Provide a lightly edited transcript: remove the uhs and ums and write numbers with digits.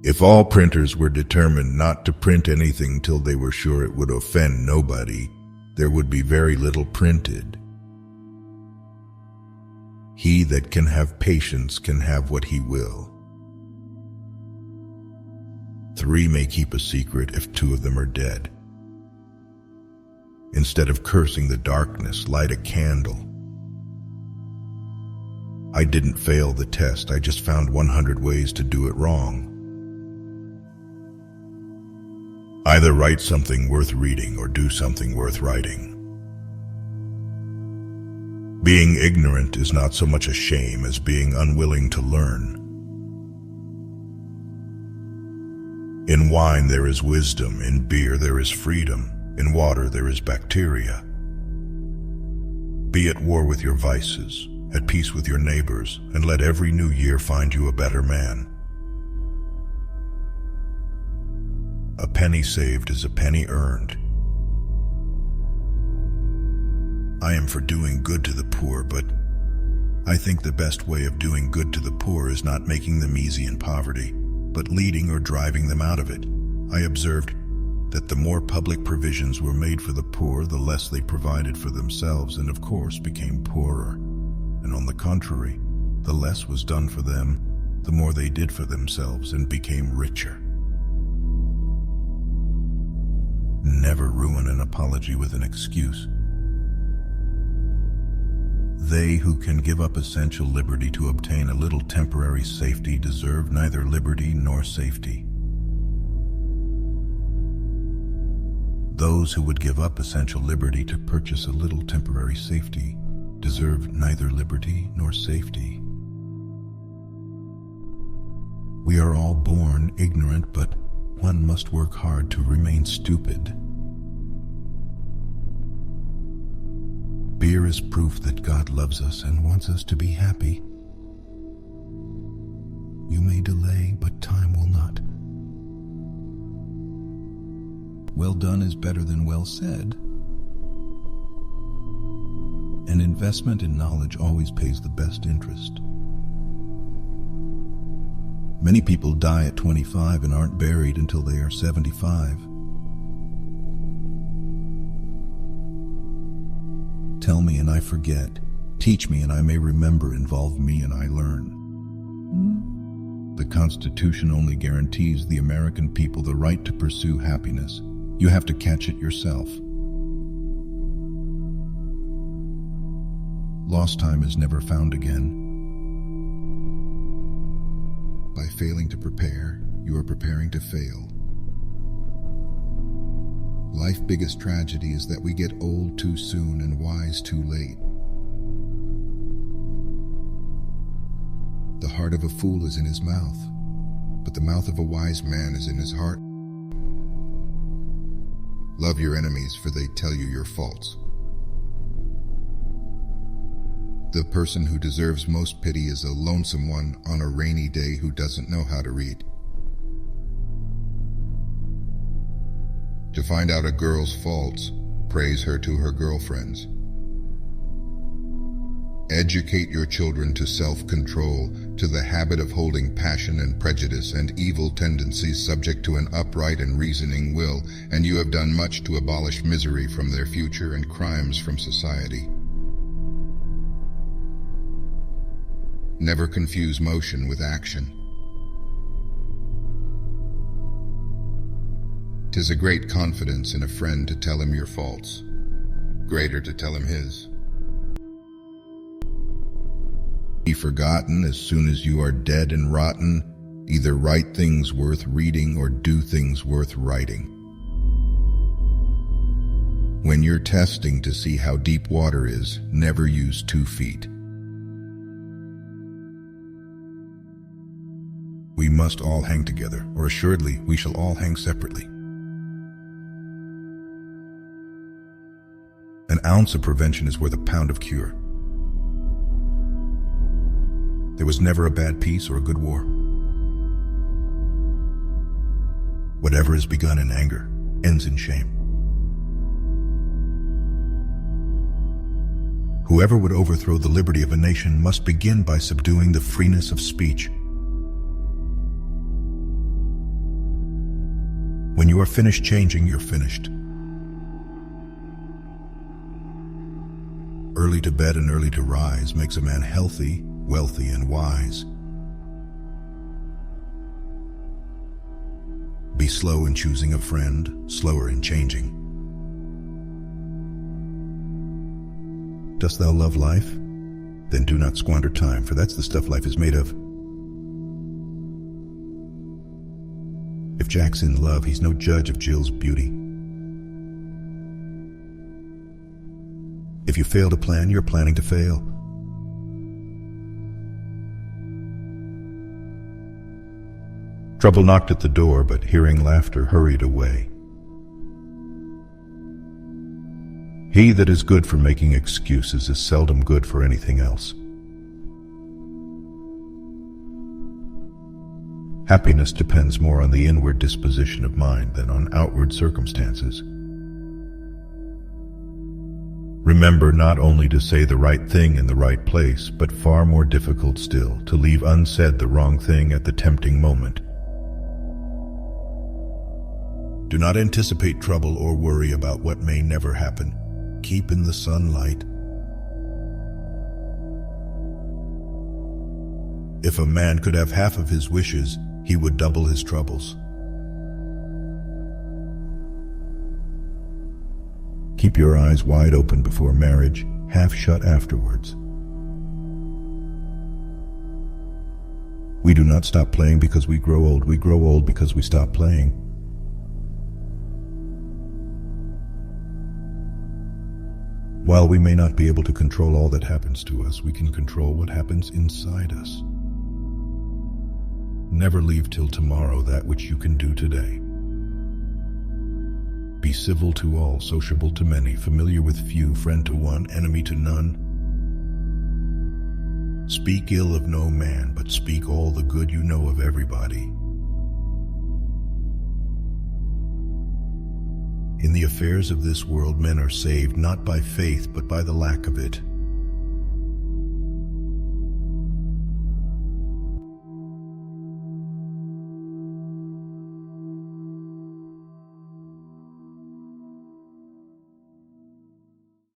If all printers were determined not to print anything till they were sure it would offend nobody, there would be very little printed. He that can have patience can have what he will. 3 may keep a secret if 2 of them are dead. Instead of cursing the darkness, light a candle. I didn't fail the test, I just found 100 ways to do it wrong. Either write something worth reading or do something worth writing. Being ignorant is not so much a shame as being unwilling to learn. In wine there is wisdom, in beer there is freedom, in water there is bacteria. Be at war with your vices, at peace with your neighbors, and let every new year find you a better man. A penny saved is a penny earned. I am for doing good to the poor, but I think the best way of doing good to the poor is not making them easy in poverty, but leading or driving them out of it. I observed that the more public provisions were made for the poor, the less they provided for themselves and of course became poorer. And on the contrary, the less was done for them, the more they did for themselves and became richer. Never ruin an apology with an excuse. They who can give up essential liberty to obtain a little temporary safety deserve neither liberty nor safety. Those who would give up essential liberty to purchase a little temporary safety deserve neither liberty nor safety. We are all born ignorant, but one must work hard to remain stupid. Beer is proof that God loves us and wants us to be happy. You may delay, but time will not. Well done is better than well said. An investment in knowledge always pays the best interest. Many people die at 25 and aren't buried until they are 75. Tell me and I forget. Teach me and I may remember. Involve me and I learn. The Constitution only guarantees the American people the right to pursue happiness. You have to catch it yourself. Lost time is never found again. By failing to prepare, you are preparing to fail. Life's biggest tragedy is that we get old too soon and wise too late. The heart of a fool is in his mouth, but the mouth of a wise man is in his heart. Love your enemies, for they tell you your faults. The person who deserves most pity is a lonesome one on a rainy day who doesn't know how to read. To find out a girl's faults, praise her to her girlfriends. Educate your children to self-control, to the habit of holding passion and prejudice and evil tendencies subject to an upright and reasoning will, and you have done much to abolish misery from their future and crimes from society. Never confuse motion with action. 'Tis a great confidence in a friend to tell him your faults, greater to tell him his. Be forgotten as soon as you are dead and rotten. Either write things worth reading or do things worth writing. When you're testing to see how deep water is, never use 2 feet. We must all hang together, or assuredly we shall all hang separately. An ounce of prevention is worth a pound of cure. There was never a bad peace or a good war. Whatever is begun in anger ends in shame. Whoever would overthrow the liberty of a nation must begin by subduing the freeness of speech. When you are finished changing, you're finished. Early to bed and early to rise makes a man healthy, wealthy, and wise. Be slow in choosing a friend, slower in changing. Dost thou love life? Then do not squander time, for that's the stuff life is made of. If Jack's in love, he's no judge of Jill's beauty. If you fail to plan, you're planning to fail. Trouble knocked at the door, but hearing laughter hurried away. He that is good for making excuses is seldom good for anything else. Happiness depends more on the inward disposition of mind than on outward circumstances. Remember not only to say the right thing in the right place, but far more difficult still, to leave unsaid the wrong thing at the tempting moment. Do not anticipate trouble or worry about what may never happen. Keep in the sunlight. If a man could have half of his wishes, he would double his troubles. Keep your eyes wide open before marriage, half shut afterwards. We do not stop playing because we grow old. We grow old because we stop playing. While we may not be able to control all that happens to us, we can control what happens inside us. Never leave till tomorrow that which you can do today. Be civil to all, sociable to many, familiar with few, friend to one, enemy to none. Speak ill of no man, but speak all the good you know of everybody. In the affairs of this world, men are saved not by faith, but by the lack of it.